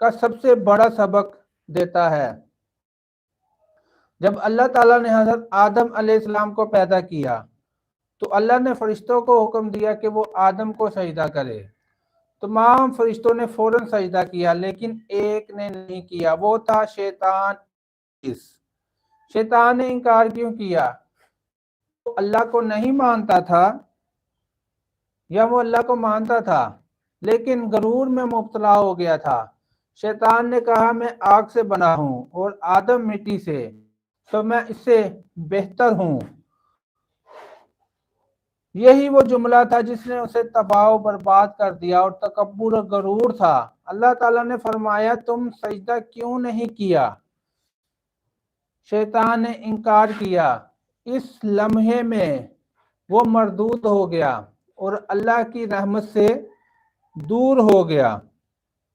کا سب سے بڑا سبق دیتا ہے۔ جب اللہ تعالیٰ نے حضرت آدم علیہ السلام کو پیدا کیا تو اللہ نے فرشتوں کو حکم دیا کہ وہ آدم کو سجدہ کرے۔ تمام فرشتوں نے فوراً سجدہ کیا، لیکن ایک نے نہیں کیا، وہ تھا شیطان۔ شیطان نے انکار کیوں کیا؟ وہ اللہ کو نہیں مانتا تھا یا وہ اللہ کو مانتا تھا لیکن غرور میں مبتلا ہو گیا تھا۔ شیطان نے کہا میں آگ سے بنا ہوں اور آدم مٹی سے، تو میں اس سے بہتر ہوں۔ یہی وہ جملہ تھا جس نے اسے تباہ و برباد کر دیا، اور تکبر اور غرور تھا۔ اللہ تعالیٰ نے فرمایا تم سجدہ کیوں نہیں کیا؟ شیطان نے انکار کیا۔ اس لمحے میں وہ مردود ہو گیا اور اللہ کی رحمت سے دور ہو گیا۔